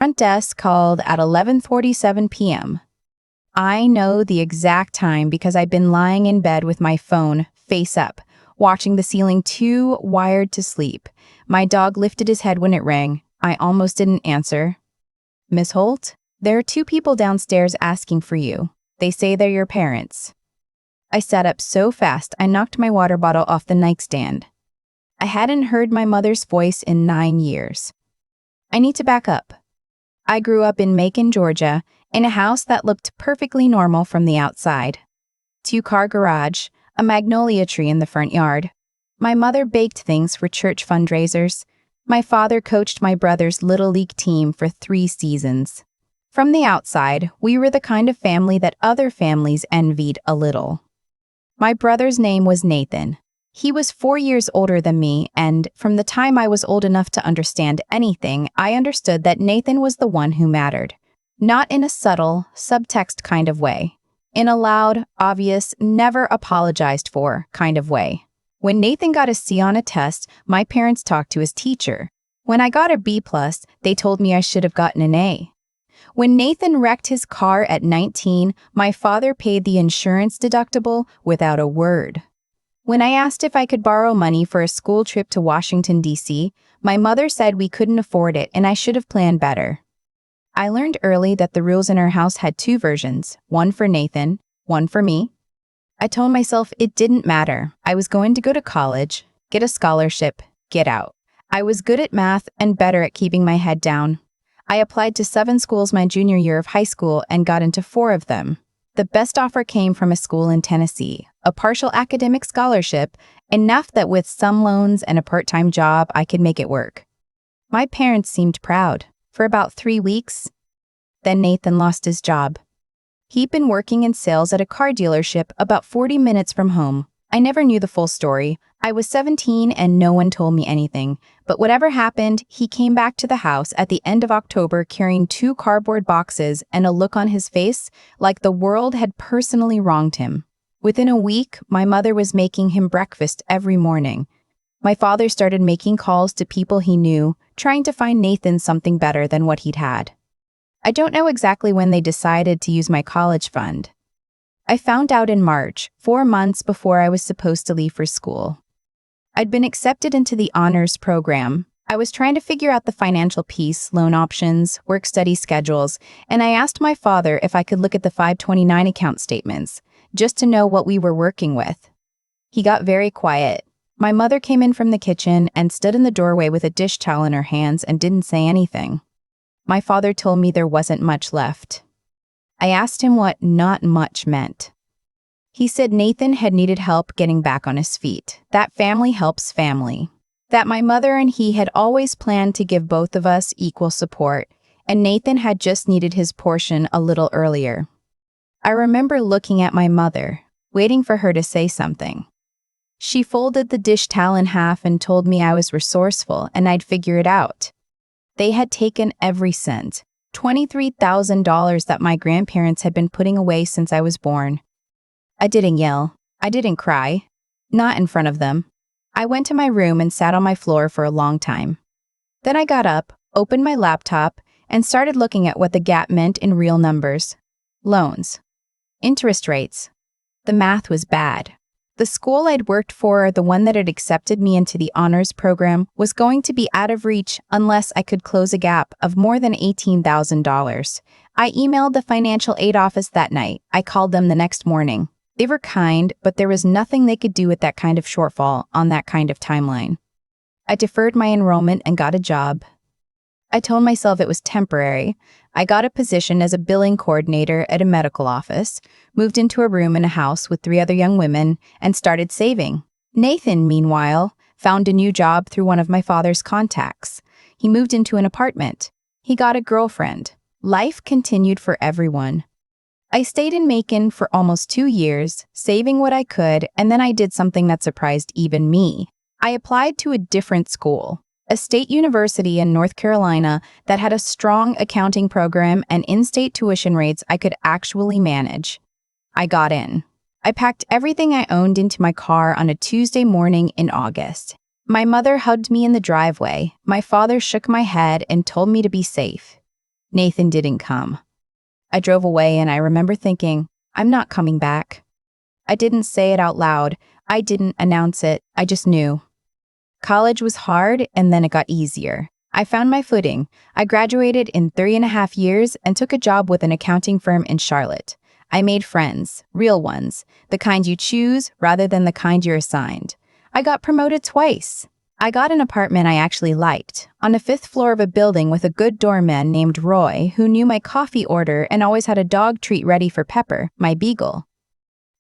Front desk called at 11:47 p.m. I know the exact time because I'd been lying in bed with my phone face up, watching the ceiling too wired to sleep. My dog lifted his head when it rang. I almost didn't answer. Miss Holt, there are two people downstairs asking for you. They say they're your parents. I sat up so fast I knocked my water bottle off the nightstand. I hadn't heard my mother's voice in 9 years. I need to back up. I grew up in Macon, Georgia, in a house that looked perfectly normal from the outside. 2-car garage, a magnolia tree in the front yard. My mother baked things for church fundraisers. My father coached my brother's Little League team for 3 seasons. From the outside, we were the kind of family that other families envied a little. My brother's name was Nathan. He was 4 years older than me, and from the time I was old enough to understand anything, I understood that Nathan was the one who mattered. Not in a subtle, subtext kind of way. In a loud, obvious, never apologized for kind of way. When Nathan got a C on a test, my parents talked to his teacher. When I got a B+, they told me I should have gotten an A. When Nathan wrecked his car at 19, my father paid the insurance deductible without a word. When I asked if I could borrow money for a school trip to Washington, D.C., my mother said we couldn't afford it and I should have planned better. I learned early that the rules in our house had 2 versions, one for Nathan, one for me. I told myself it didn't matter. I was going to go to college, get a scholarship, get out. I was good at math and better at keeping my head down. I applied to 7 schools my junior year of high school and got into 4 of them. The best offer came from a school in Tennessee, a partial academic scholarship, enough that with some loans and a part-time job, I could make it work. My parents seemed proud. For about 3 weeks. Then Nathan lost his job. He'd been working in sales at a car dealership about 40 minutes from home. I never knew the full story. I was 17 and no one told me anything. But whatever happened, he came back to the house at the end of October carrying 2 cardboard boxes and a look on his face like the world had personally wronged him. Within a week, my mother was making him breakfast every morning. My father started making calls to people he knew, trying to find Nathan something better than what he'd had. I don't know exactly when they decided to use my college fund. I found out in March, 4 months before I was supposed to leave for school. I'd been accepted into the honors program. I was trying to figure out the financial piece, loan options, work study schedules, and I asked my father if I could look at the 529 account statements, just to know what we were working with. He got very quiet. My mother came in from the kitchen and stood in the doorway with a dish towel in her hands and didn't say anything. My father told me there wasn't much left. I asked him what not much meant. He said Nathan had needed help getting back on his feet, that family helps family, that my mother and he had always planned to give both of us equal support, and Nathan had just needed his portion a little earlier. I remember looking at my mother, waiting for her to say something. She folded the dish towel in half and told me I was resourceful and I'd figure it out. They had taken every cent, $23,000 that my grandparents had been putting away since I was born. I didn't yell. I didn't cry. Not in front of them. I went to my room and sat on my floor for a long time. Then I got up, opened my laptop, and started looking at what the gap meant in real numbers. Loans. Interest rates. The math was bad. The school I'd worked for, the one that had accepted me into the honors program, was going to be out of reach unless I could close a gap of more than $18,000. I emailed the financial aid office that night. I called them the next morning. They were kind, but there was nothing they could do with that kind of shortfall on that kind of timeline. I deferred my enrollment and got a job. I told myself it was temporary. I got a position as a billing coordinator at a medical office, moved into a room in a house with 3 other young women, and started saving. Nathan, meanwhile, found a new job through one of my father's contacts. He moved into an apartment. He got a girlfriend. Life continued for everyone. I stayed in Macon for almost 2 years, saving what I could, and then I did something that surprised even me. I applied to a different school. A state university in North Carolina that had a strong accounting program and in-state tuition rates I could actually manage. I got in. I packed everything I owned into my car on a Tuesday morning in August. My mother hugged me in the driveway. My father shook my head and told me to be safe. Nathan didn't come. I drove away and I remember thinking, I'm not coming back. I didn't say it out loud. I didn't announce it. I just knew. College was hard and then it got easier. I found my footing. I graduated in 3.5 years and took a job with an accounting firm in Charlotte. I made friends, real ones, the kind you choose rather than the kind you're assigned. I got promoted twice. I got an apartment I actually liked, on the 5th floor of a building with a good doorman named Roy who knew my coffee order and always had a dog treat ready for Pepper, my beagle.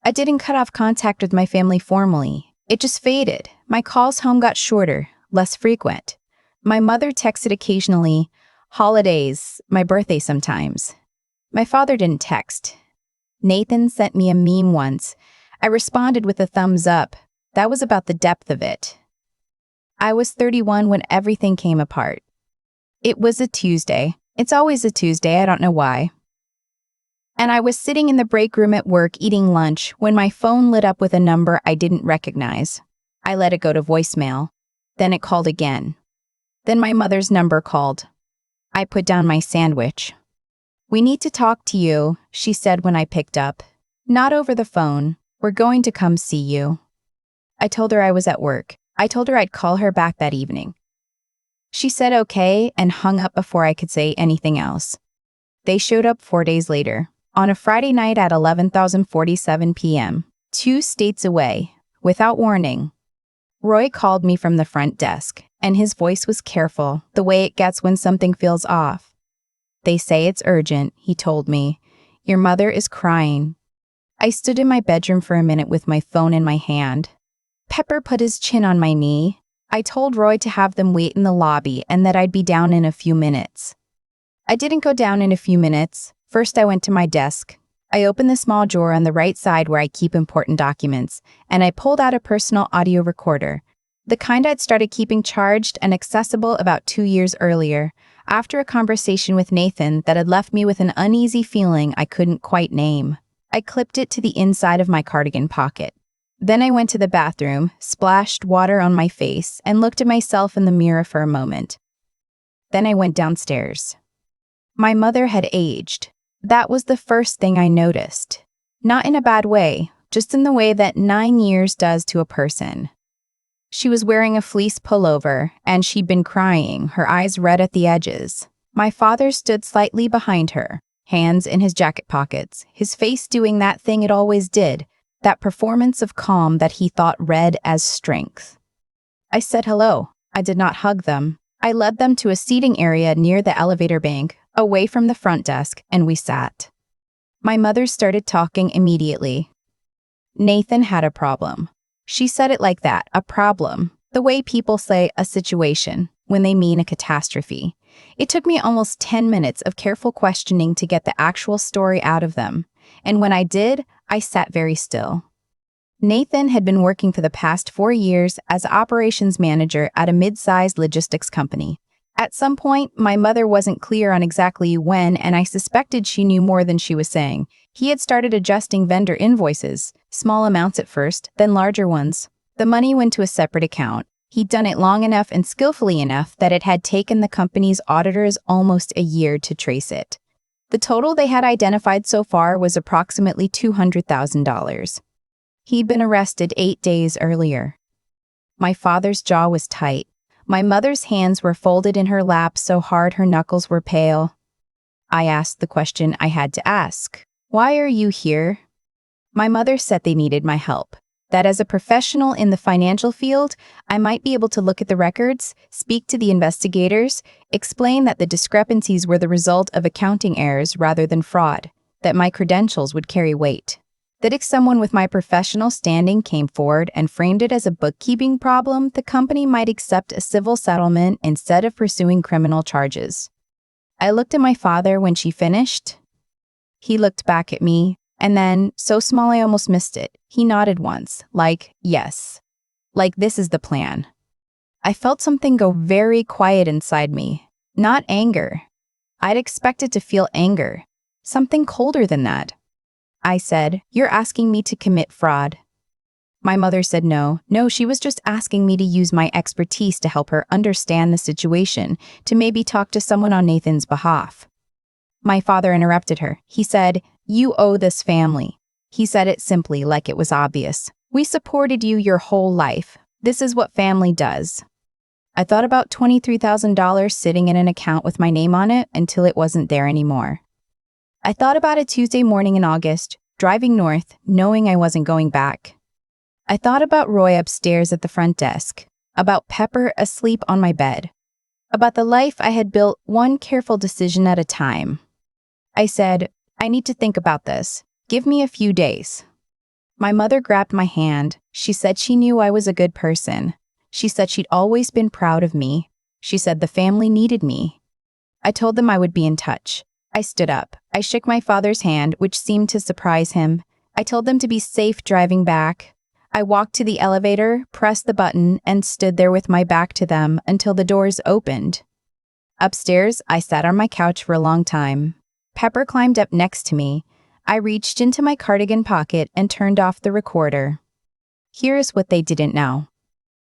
I didn't cut off contact with my family formally. It just faded. My calls home got shorter, less frequent. My mother texted occasionally, holidays, my birthday sometimes. My father didn't text. Nathan sent me a meme once. I responded with a thumbs up. That was about the depth of it. I was 31 when everything came apart. It was a Tuesday. It's always a Tuesday, I don't know why. And I was sitting in the break room at work eating lunch when my phone lit up with a number I didn't recognize. I let it go to voicemail. Then it called again. Then my mother's number called. I put down my sandwich. "We need to talk to you," she said when I picked up. "Not over the phone. We're going to come see you." I told her I was at work. I told her I'd call her back that evening. She said okay and hung up before I could say anything else. They showed up 4 days later, on a Friday night at 11:47 p.m., 2 states away, without warning. Roy called me from the front desk, and his voice was careful, the way it gets when something feels off. "They say it's urgent," he told me. "Your mother is crying." I stood in my bedroom for a minute with my phone in my hand. Pepper put his chin on my knee. I told Roy to have them wait in the lobby and that I'd be down in a few minutes. I didn't go down in a few minutes. First, I went to my desk. I opened the small drawer on the right side where I keep important documents, and I pulled out a personal audio recorder, the kind I'd started keeping charged and accessible about 2 years earlier, after a conversation with Nathan that had left me with an uneasy feeling I couldn't quite name. I clipped it to the inside of my cardigan pocket. Then I went to the bathroom, splashed water on my face, and looked at myself in the mirror for a moment. Then I went downstairs. My mother had aged. That was the first thing I noticed. Not in a bad way, just in the way that 9 years does to a person. She was wearing a fleece pullover, and she'd been crying, her eyes red at the edges. My father stood slightly behind her, hands in his jacket pockets, his face doing that thing it always did, that performance of calm that he thought read as strength. I said hello. I did not hug them. I led them to a seating area near the elevator bank, away from the front desk, and we sat. My mother started talking immediately. Nathan had a problem. She said it like that, a problem, the way people say a situation when they mean a catastrophe. It took me almost 10 minutes of careful questioning to get the actual story out of them, and when I did, I sat very still. Nathan had been working for the past 4 years as operations manager at a mid-sized logistics company. At some point, my mother wasn't clear on exactly when, and I suspected she knew more than she was saying. He had started adjusting vendor invoices, small amounts at first, then larger ones. The money went to a separate account. He'd done it long enough and skillfully enough that it had taken the company's auditors almost a year to trace it. The total they had identified so far was approximately $200,000. He'd been arrested 8 days earlier. My father's jaw was tight. My mother's hands were folded in her lap so hard her knuckles were pale. I asked the question I had to ask. "Why are you here?" My mother said they needed my help, that as a professional in the financial field, I might be able to look at the records, speak to the investigators, explain that the discrepancies were the result of accounting errors rather than fraud, that my credentials would carry weight, that if someone with my professional standing came forward and framed it as a bookkeeping problem, the company might accept a civil settlement instead of pursuing criminal charges. I looked at my father when she finished. He looked back at me, and then, so small I almost missed it, he nodded once, like, yes. Like, this is the plan. I felt something go very quiet inside me. Not anger. I'd expected to feel anger. Something colder than that. I said, "You're asking me to commit fraud." My mother said no, she was just asking me to use my expertise to help her understand the situation, to maybe talk to someone on Nathan's behalf. My father interrupted her. He said, "You owe this family." He said it simply, like it was obvious. "We supported you your whole life. This is what family does." I thought about $23,000 sitting in an account with my name on it until it wasn't there anymore. I thought about a Tuesday morning in August, driving north, knowing I wasn't going back. I thought about Roy upstairs at the front desk, about Pepper asleep on my bed, about the life I had built one careful decision at a time. I said, "I need to think about this. Give me a few days." My mother grabbed my hand. She said she knew I was a good person. She said she'd always been proud of me. She said the family needed me. I told them I would be in touch. I stood up. I shook my father's hand, which seemed to surprise him. I told them to be safe driving back. I walked to the elevator, pressed the button, and stood there with my back to them until the doors opened. Upstairs, I sat on my couch for a long time. Pepper climbed up next to me. I reached into my cardigan pocket and turned off the recorder. Here's what they didn't know.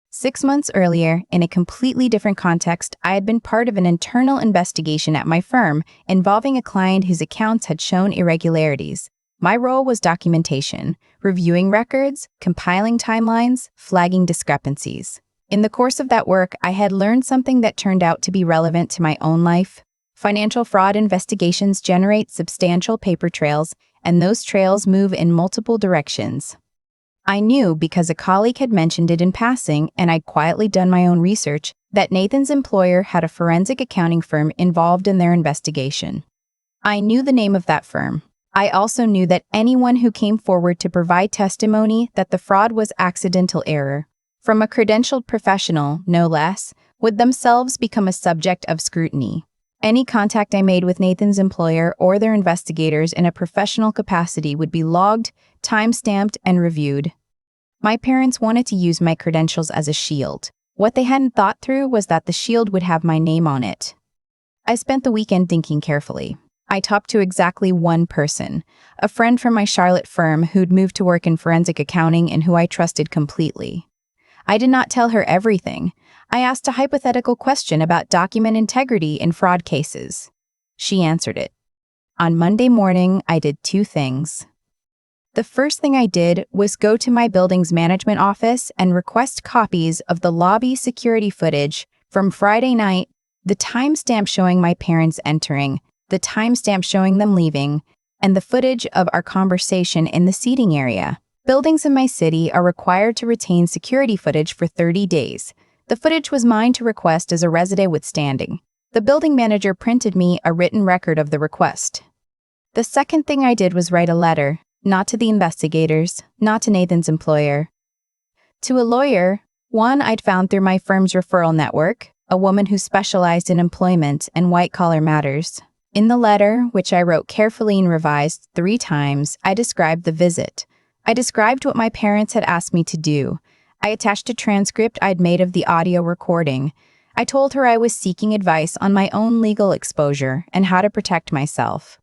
6 months earlier, in a completely different context, I had been part of an internal investigation at my firm involving a client whose accounts had shown irregularities. My role was documentation, reviewing records, compiling timelines, flagging discrepancies. In the course of that work, I had learned something that turned out to be relevant to my own life. Financial fraud investigations generate substantial paper trails, and those trails move in multiple directions. I knew because a colleague had mentioned it in passing, and I'd quietly done my own research, that Nathan's employer had a forensic accounting firm involved in their investigation. I knew the name of that firm. I also knew that anyone who came forward to provide testimony that the fraud was accidental error, from a credentialed professional, no less, would themselves become a subject of scrutiny. Any contact I made with Nathan's employer or their investigators in a professional capacity would be logged, time-stamped, and reviewed. My parents wanted to use my credentials as a shield. What they hadn't thought through was that the shield would have my name on it. I spent the weekend thinking carefully. I talked to exactly one person, a friend from my Charlotte firm who'd moved to work in forensic accounting and who I trusted completely. I did not tell her everything. I asked a hypothetical question about document integrity in fraud cases. She answered it. On Monday morning, I did 2 things. The first thing I did was go to my building's management office and request copies of the lobby security footage from Friday night, the timestamp showing my parents entering, the timestamp showing them leaving, and the footage of our conversation in the seating area. Buildings in my city are required to retain security footage for 30 days. The footage was mine to request as a resident with standing. The building manager printed me a written record of the request. The second thing I did was write a letter, not to the investigators, not to Nathan's employer. To a lawyer, one I'd found through my firm's referral network, a woman who specialized in employment and white-collar matters. In the letter, which I wrote carefully and revised 3 times, I described the visit. I described what my parents had asked me to do. I attached a transcript I'd made of the audio recording. I told her I was seeking advice on my own legal exposure and how to protect myself.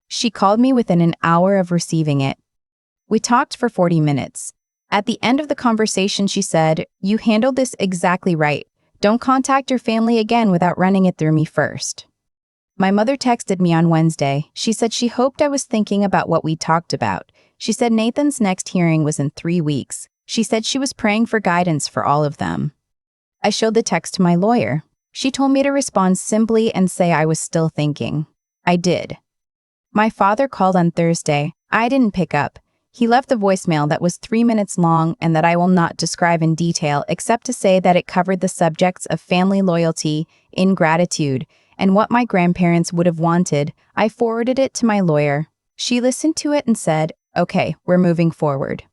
She called me within an hour of receiving it. We talked for 40 minutes. At the end of the conversation, she said, "You handled this exactly right. Don't contact your family again without running it through me first." My mother texted me on Wednesday. She said she hoped I was thinking about what we talked about. She said Nathan's next hearing was in 3 weeks. She said she was praying for guidance for all of them. I showed the text to my lawyer. She told me to respond simply and say I was still thinking. I did. My father called on Thursday. I didn't pick up. He left a voicemail that was 3 minutes long and that I will not describe in detail except to say that it covered the subjects of family loyalty, ingratitude, and what my grandparents would have wanted. I forwarded it to my lawyer. She listened to it and said, "Okay, we're moving forward."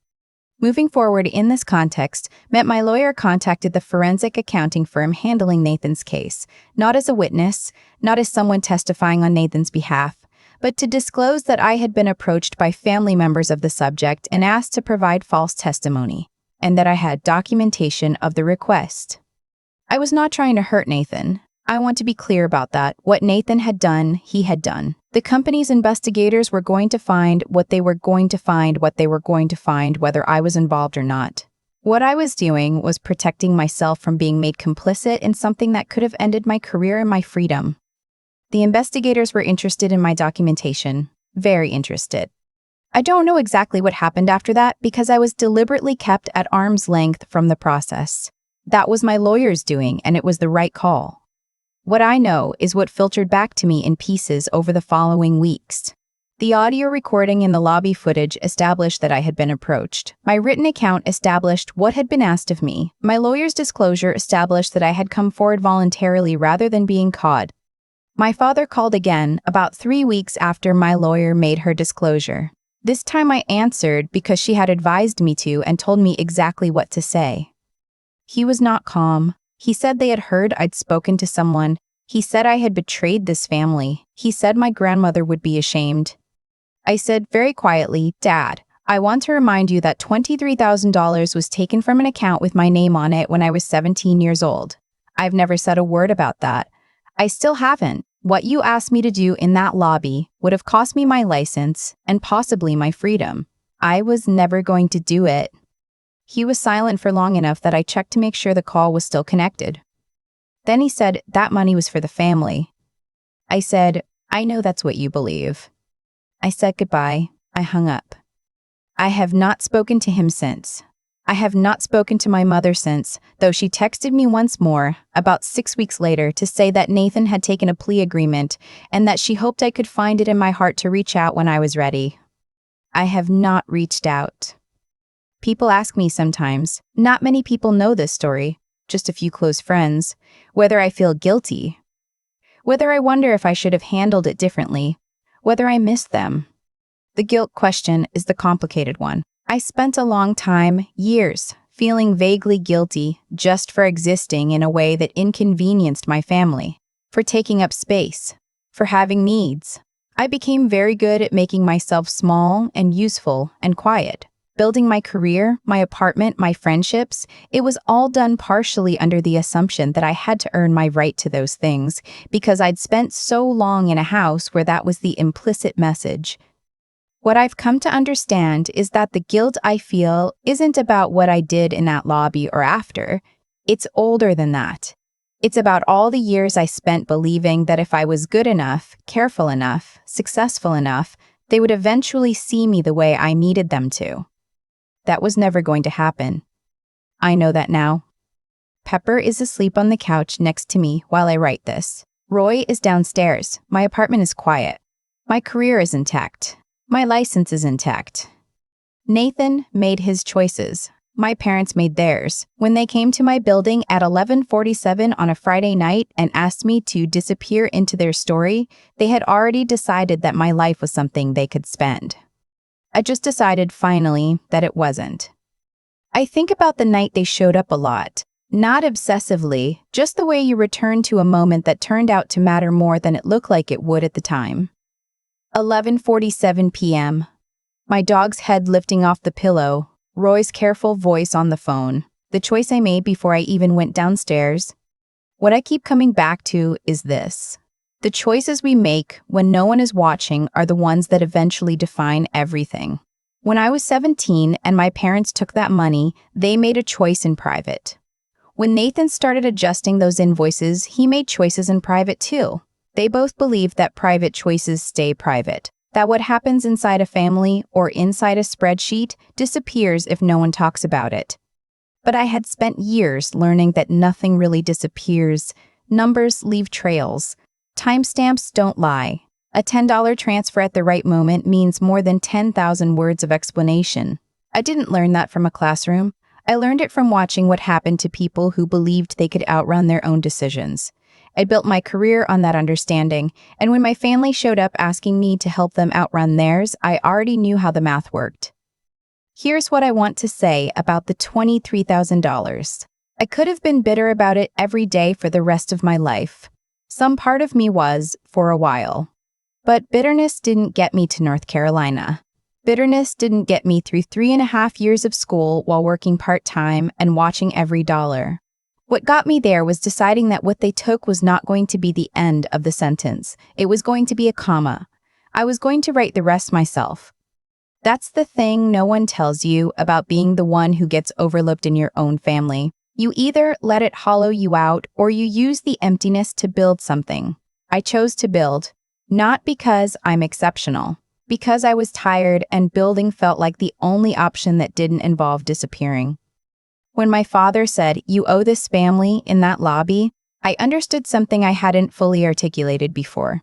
Moving forward in this context meant my lawyer contacted the forensic accounting firm handling Nathan's case, not as a witness, not as someone testifying on Nathan's behalf, but to disclose that I had been approached by family members of the subject and asked to provide false testimony, and that I had documentation of the request. I was not trying to hurt Nathan. I want to be clear about that. What Nathan had done, he had done. The company's investigators were going to find what they were going to find, whether I was involved or not. What I was doing was protecting myself from being made complicit in something that could have ended my career and my freedom. The investigators were interested in my documentation. Very interested. I don't know exactly what happened after that because I was deliberately kept at arm's length from the process. That was my lawyer's doing, and it was the right call. What I know is what filtered back to me in pieces over the following weeks. The audio recording and the lobby footage established that I had been approached. My written account established what had been asked of me. My lawyer's disclosure established that I had come forward voluntarily rather than being caught. My father called again about 3 weeks after my lawyer made her disclosure. This time I answered because she had advised me to and told me exactly what to say. He was not calm. He said they had heard I'd spoken to someone. He said I had betrayed this family. He said my grandmother would be ashamed. I said very quietly, "Dad, I want to remind you that $23,000 was taken from an account with my name on it when I was 17 years old. I've never said a word about that. I still haven't. What you asked me to do in that lobby would have cost me my license and possibly my freedom. I was never going to do it." He was silent for long enough that I checked to make sure the call was still connected. Then he said that money was for the family. I said, "I know that's what you believe." I said goodbye. I hung up. I have not spoken to him since. I have not spoken to my mother since, though she texted me once more, about 6 weeks later, to say that Nathan had taken a plea agreement and that she hoped I could find it in my heart to reach out when I was ready. I have not reached out. People ask me sometimes, not many people know this story, just a few close friends, whether I feel guilty, whether I wonder if I should have handled it differently, whether I miss them. The guilt question is the complicated one. I spent a long time, years, feeling vaguely guilty just for existing in a way that inconvenienced my family, for taking up space, for having needs. I became very good at making myself small and useful and quiet. Building my career, my apartment, my friendships, it was all done partially under the assumption that I had to earn my right to those things because I'd spent so long in a house where that was the implicit message. What I've come to understand is that the guilt I feel isn't about what I did in that lobby or after. It's older than that. It's about all the years I spent believing that if I was good enough, careful enough, successful enough, they would eventually see me the way I needed them to. That was never going to happen. I know that now. Pepper is asleep on the couch next to me while I write this. Roy is downstairs. My apartment is quiet. My career is intact. My license is intact. Nathan made his choices. My parents made theirs. When they came to my building at 11:47 on a Friday night and asked me to disappear into their story, they had already decided that my life was something they could spend. I just decided, finally, that it wasn't. I think about the night they showed up a lot. Not obsessively, just the way you return to a moment that turned out to matter more than it looked like it would at the time. 11:47 p.m. My dog's head lifting off the pillow, Roy's careful voice on the phone, the choice I made before I even went downstairs. What I keep coming back to is this. The choices we make when no one is watching are the ones that eventually define everything. When I was 17 and my parents took that money, they made a choice in private. When Nathan started adjusting those invoices, he made choices in private too. They both believed that private choices stay private, that what happens inside a family or inside a spreadsheet disappears if no one talks about it. But I had spent years learning that nothing really disappears. Numbers leave trails. Timestamps don't lie. A $10 transfer at the right moment means more than 10,000 words of explanation. I didn't learn that from a classroom. I learned it from watching what happened to people who believed they could outrun their own decisions. I built my career on that understanding, and when my family showed up asking me to help them outrun theirs, I already knew how the math worked. Here's what I want to say about the $23,000. I could have been bitter about it every day for the rest of my life. Some part of me was, for a while. But bitterness didn't get me to North Carolina. Bitterness didn't get me through 3.5 years of school while working part-time and watching every dollar. What got me there was deciding that what they took was not going to be the end of the sentence. It was going to be a comma. I was going to write the rest myself. That's the thing no one tells you about being the one who gets overlooked in your own family. You either let it hollow you out or you use the emptiness to build something. I chose to build, not because I'm exceptional, because I was tired and building felt like the only option that didn't involve disappearing. When my father said, "You owe this family," in that lobby, I understood something I hadn't fully articulated before.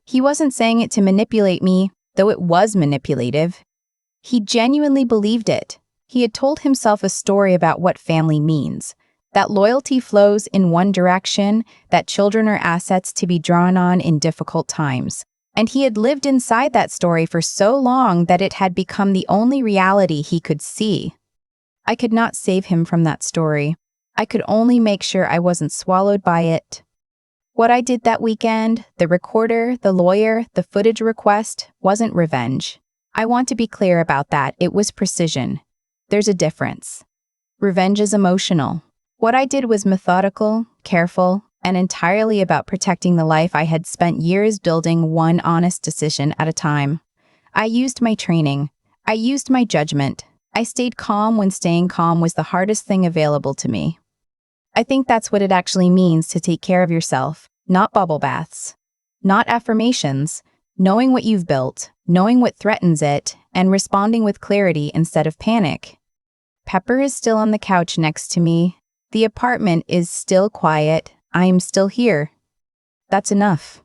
He wasn't saying it to manipulate me, though it was manipulative. He genuinely believed it. He had told himself a story about what family means, that loyalty flows in one direction, that children are assets to be drawn on in difficult times. And he had lived inside that story for so long that it had become the only reality he could see. I could not save him from that story. I could only make sure I wasn't swallowed by it. What I did that weekend, the recorder, the lawyer, the footage request, wasn't revenge. I want to be clear about that. It was precision. There's a difference. Revenge is emotional. What I did was methodical, careful, and entirely about protecting the life I had spent years building, one honest decision at a time. I used my training. I used my judgment. I stayed calm when staying calm was the hardest thing available to me. I think that's what it actually means to take care of yourself, not bubble baths, not affirmations, knowing what you've built, knowing what threatens it, and responding with clarity instead of panic. Pepper is still on the couch next to me. The apartment is still quiet. I am still here. That's enough.